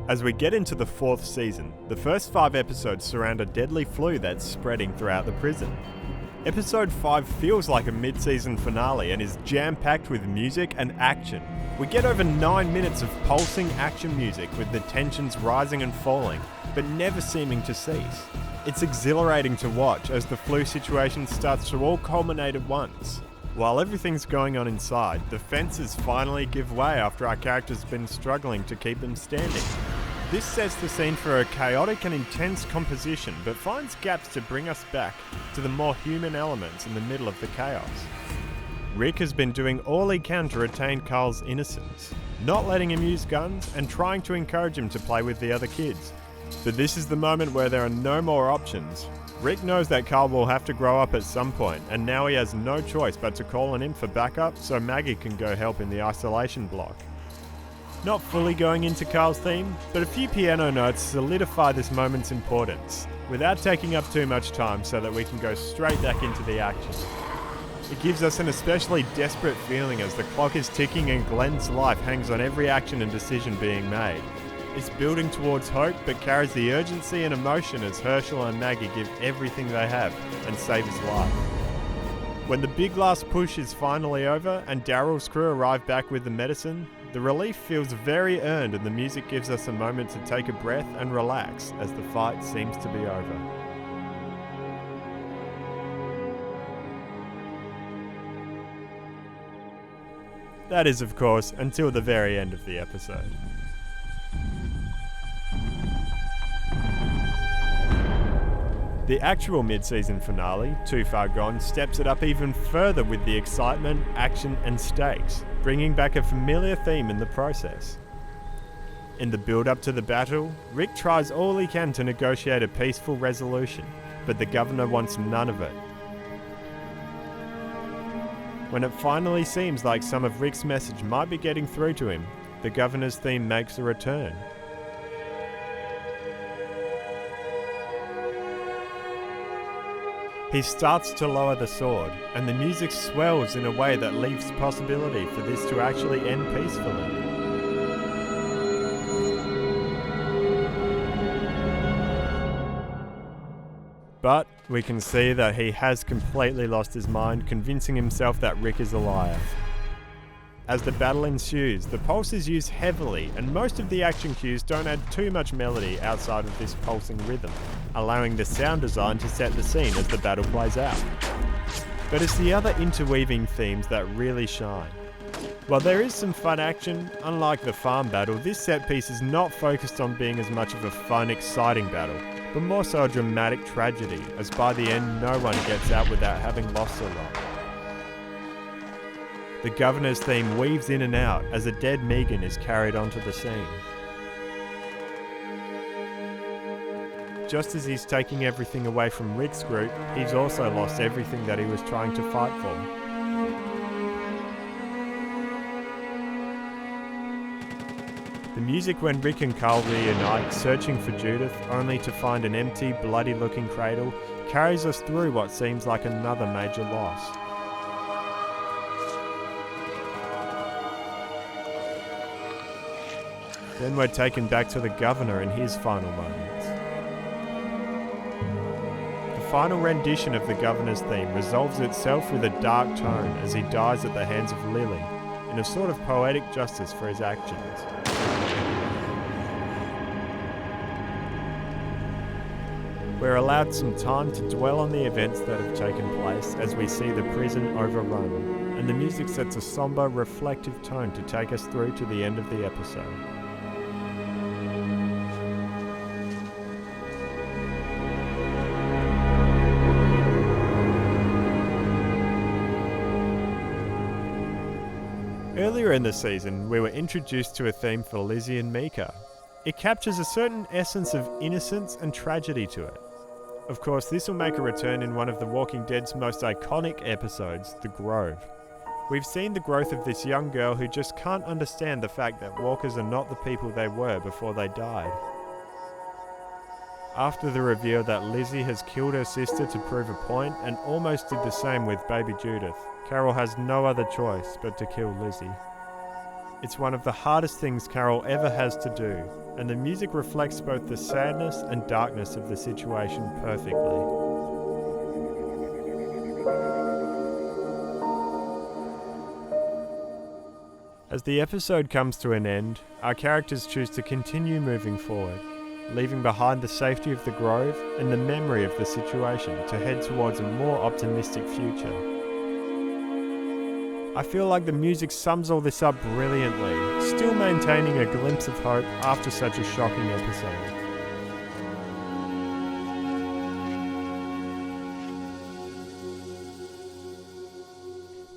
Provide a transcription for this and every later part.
As we get into the 4th season, the first 5 episodes surround a deadly flu that's spreading throughout the prison. Episode 5 feels like a mid-season finale and is jam-packed with music and action. We get over 9 minutes of pulsing action music with the tensions rising and falling, but never seeming to cease. It's exhilarating to watch as the flu situation starts to all culminate at once. While everything's going on inside, the fences finally give way after our characters have been struggling to keep them standing. This sets the scene for a chaotic and intense composition, but finds gaps to bring us back to the more human elements in the middle of the chaos. Rick has been doing all he can to retain Carl's innocence, not letting him use guns and trying to encourage him to play with the other kids. But this is the moment where there are no more options. Rick knows that Carl will have to grow up at some point, and now he has no choice but to call on him for backup so Maggie can go help in the isolation block. Not fully going into Carl's theme, but a few piano notes solidify this moment's importance, without taking up too much time so that we can go straight back into the action. It gives us an especially desperate feeling as the clock is ticking and Glenn's life hangs on every action and decision being made. It's building towards hope, but carries the urgency and emotion as Herschel and Maggie give everything they have and save his life. When the big last push is finally over and Daryl's crew arrive back with the medicine, the relief feels very earned and the music gives us a moment to take a breath and relax as the fight seems to be over. That is, of course, until the very end of the episode. The actual mid-season finale, Too Far Gone, steps it up even further with the excitement, action and stakes, bringing back a familiar theme in the process. In the build-up to the battle, Rick tries all he can to negotiate a peaceful resolution, but the governor wants none of it. When it finally seems like some of Rick's message might be getting through to him, the governor's theme makes a return. He starts to lower the sword, and the music swells in a way that leaves possibility for this to actually end peacefully. But we can see that he has completely lost his mind, convincing himself that Rick is a liar. As the battle ensues, the pulse is used heavily, and most of the action cues don't add too much melody outside of this pulsing rhythm, allowing the sound design to set the scene as the battle plays out. But it's the other interweaving themes that really shine. While there is some fun action, unlike the farm battle, this set piece is not focused on being as much of a fun, exciting battle, but more so a dramatic tragedy, as by the end no one gets out without having lost a lot. The governor's theme weaves in and out as a dead Megan is carried onto the scene. Just as he's taking everything away from Rick's group, he's also lost everything that he was trying to fight for. The music when Rick and Carl reunite, searching for Judith, only to find an empty, bloody-looking cradle, carries us through what seems like another major loss. Then we're taken back to the governor in his final moments. The final rendition of the governor's theme resolves itself with a dark tone as he dies at the hands of Lily, in a sort of poetic justice for his actions. We're allowed some time to dwell on the events that have taken place as we see the prison overrun, and the music sets a somber, reflective tone to take us through to the end of the episode. Earlier in the season, we were introduced to a theme for Lizzie and Mika. It captures a certain essence of innocence and tragedy to it. Of course, this will make a return in one of The Walking Dead's most iconic episodes, The Grove. We've seen the growth of this young girl who just can't understand the fact that walkers are not the people they were before they died. After the reveal that Lizzie has killed her sister to prove a point and almost did the same with baby Judith, Carol has no other choice but to kill Lizzie. It's one of the hardest things Carol ever has to do, and the music reflects both the sadness and darkness of the situation perfectly. As the episode comes to an end, our characters choose to continue moving forward, leaving behind the safety of the grove and the memory of the situation to head towards a more optimistic future. I feel like the music sums all this up brilliantly, still maintaining a glimpse of hope after such a shocking episode.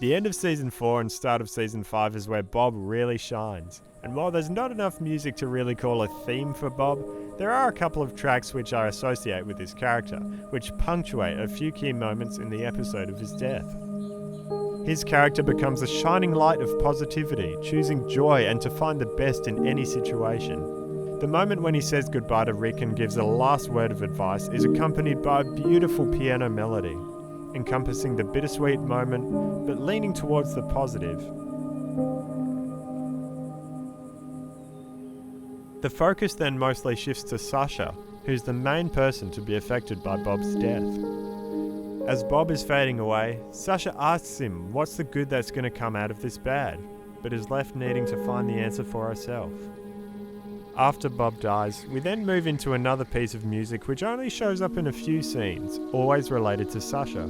The end of Season 4 and start of Season 5 is where Bob really shines, and while there's not enough music to really call a theme for Bob, there are a couple of tracks which I associate with his character, which punctuate a few key moments in the episode of his death. His character becomes a shining light of positivity, choosing joy and to find the best in any situation. The moment when he says goodbye to Rick and gives a last word of advice is accompanied by a beautiful piano melody, encompassing the bittersweet moment, but leaning towards the positive. The focus then mostly shifts to Sasha, who's the main person to be affected by Bob's death. As Bob is fading away, Sasha asks him what's the good that's going to come out of this bad, but is left needing to find the answer for herself. After Bob dies, we then move into another piece of music which only shows up in a few scenes, always related to Sasha.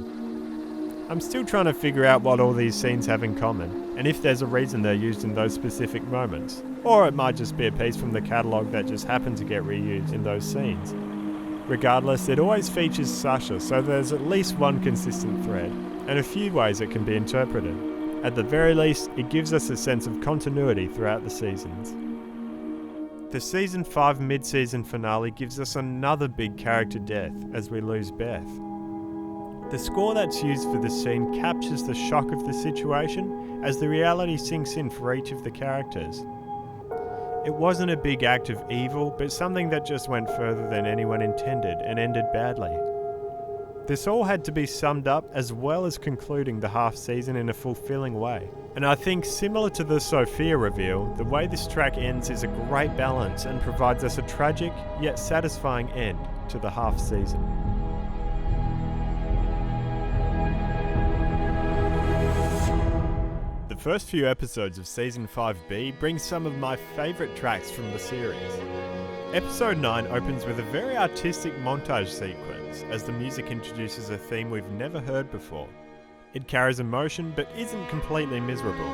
I'm still trying to figure out what all these scenes have in common, and if there's a reason they're used in those specific moments, or it might just be a piece from the catalogue that just happened to get reused in those scenes. Regardless, it always features Sasha, so there's at least one consistent thread, and a few ways it can be interpreted. At the very least, it gives us a sense of continuity throughout the seasons. The Season 5 mid-season finale gives us another big character death as we lose Beth. The score that's used for this scene captures the shock of the situation as the reality sinks in for each of the characters. It wasn't a big act of evil, but something that just went further than anyone intended and ended badly. This all had to be summed up as well as concluding the half season in a fulfilling way. And I think similar to the Sophia reveal, the way this track ends is a great balance and provides us a tragic yet satisfying end to the half season. The first few episodes of Season 5B bring some of my favourite tracks from the series. Episode 9 opens with a very artistic montage sequence as the music introduces a theme we've never heard before. It carries emotion but isn't completely miserable.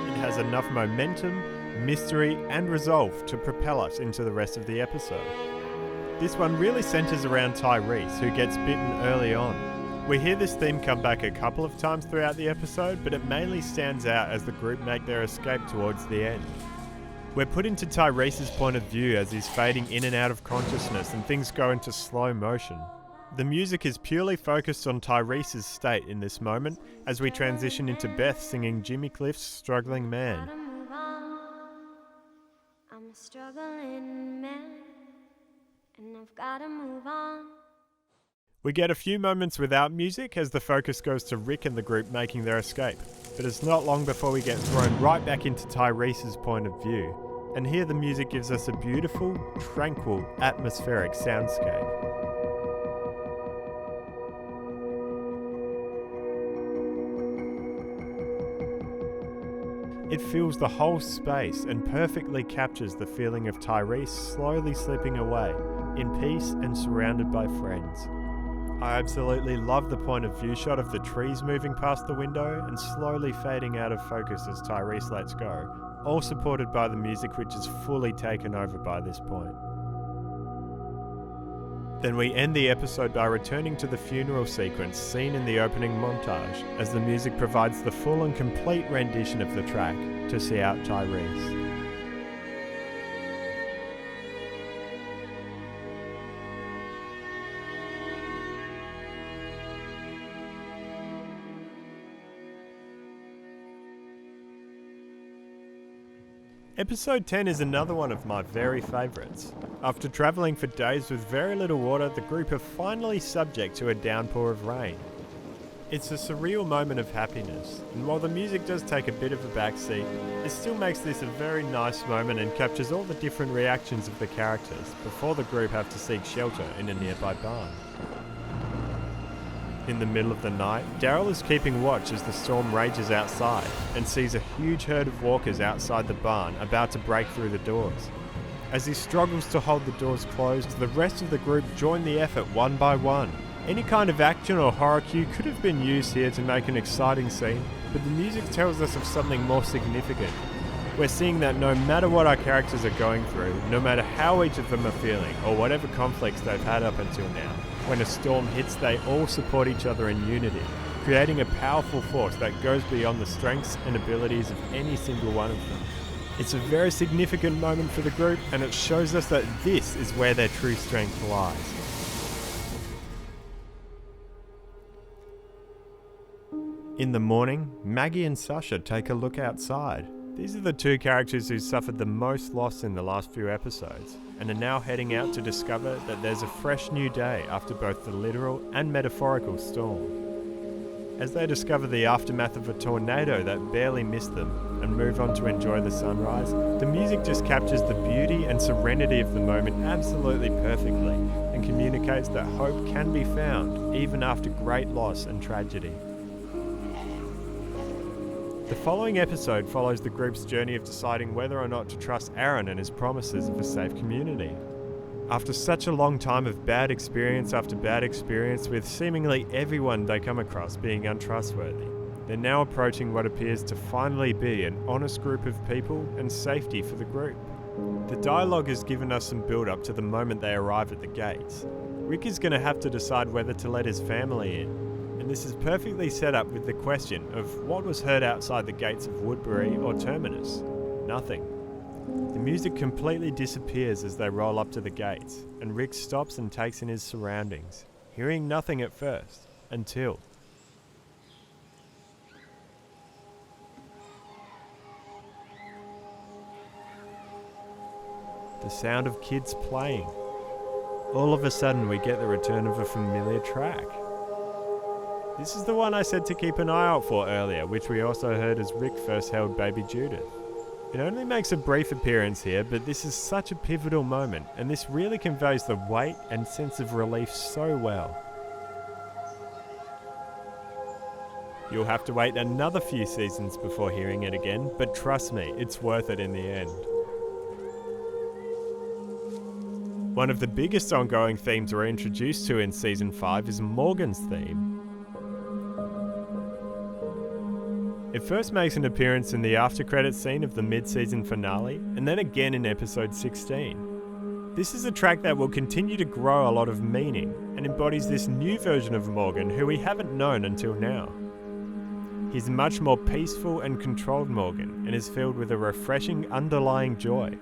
It has enough momentum, mystery and resolve to propel us into the rest of the episode. This one really centres around Tyrese, who gets bitten early on. We hear this theme come back a couple of times throughout the episode, but it mainly stands out as the group make their escape towards the end. We're put into Tyrese's point of view as he's fading in and out of consciousness and things go into slow motion. The music is purely focused on Tyrese's state in this moment as we transition into Beth singing Jimmy Cliff's Struggling Man. I'm a struggling man, and I've gotta move on. We get a few moments without music as the focus goes to Rick and the group making their escape, but it's not long before we get thrown right back into Tyrese's point of view, and here the music gives us a beautiful, tranquil, atmospheric soundscape. It fills the whole space and perfectly captures the feeling of Tyrese slowly slipping away, in peace and surrounded by friends. I absolutely love the point of view shot of the trees moving past the window and slowly fading out of focus as Tyrese lets go, all supported by the music which is fully taken over by this point. Then we end the episode by returning to the funeral sequence seen in the opening montage as the music provides the full and complete rendition of the track to see out Tyrese. Episode 10 is another one of my very favourites. After travelling for days with very little water, the group are finally subject to a downpour of rain. It's a surreal moment of happiness, and while the music does take a bit of a backseat, it still makes this a very nice moment and captures all the different reactions of the characters before the group have to seek shelter in a nearby barn. In the middle of the night, Daryl is keeping watch as the storm rages outside and sees a huge herd of walkers outside the barn about to break through the doors. As he struggles to hold the doors closed, the rest of the group join the effort one by one. Any kind of action or horror cue could have been used here to make an exciting scene, but the music tells us of something more significant. We're seeing that no matter what our characters are going through, no matter how each of them are feeling, or whatever conflicts they've had up until now, when a storm hits, they all support each other in unity, creating a powerful force that goes beyond the strengths and abilities of any single one of them. It's a very significant moment for the group, and it shows us that this is where their true strength lies. In the morning, Maggie and Sasha take a look outside. These are the two characters who suffered the most loss in the last few episodes, and are now heading out to discover that there's a fresh new day after both the literal and metaphorical storm. As they discover the aftermath of a tornado that barely missed them and move on to enjoy the sunrise, the music just captures the beauty and serenity of the moment absolutely perfectly and communicates that hope can be found even after great loss and tragedy. The following episode follows the group's journey of deciding whether or not to trust Aaron and his promises of a safe community. After such a long time of bad experience after bad experience with seemingly everyone they come across being untrustworthy, they're now approaching what appears to finally be an honest group of people and safety for the group. The dialogue has given us some build up to the moment they arrive at the gates. Rick is going to have to decide whether to let his family in. And this is perfectly set up with the question of what was heard outside the gates of Woodbury or Terminus. Nothing. The music completely disappears as they roll up to the gates, and Rick stops and takes in his surroundings, hearing nothing at first, until... the sound of kids playing. All of a sudden we get the return of a familiar track. This is the one I said to keep an eye out for earlier, which we also heard as Rick first held baby Judith. It only makes a brief appearance here, but this is such a pivotal moment, and this really conveys the weight and sense of relief so well. You'll have to wait another few seasons before hearing it again, but trust me, it's worth it in the end. One of the biggest ongoing themes we're introduced to in Season 5 is Morgan's theme. It first makes an appearance in the after-credits scene of the mid-season finale, and then again in episode 16. This is a track that will continue to grow a lot of meaning, and embodies this new version of Morgan who we haven't known until now. He's a much more peaceful and controlled Morgan, and is filled with a refreshing underlying joy.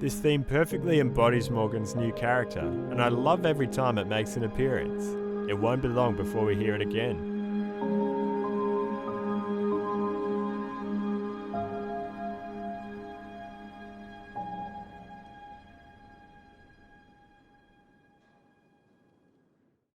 This theme perfectly embodies Morgan's new character, and I love every time it makes an appearance. It won't be long before we hear it again.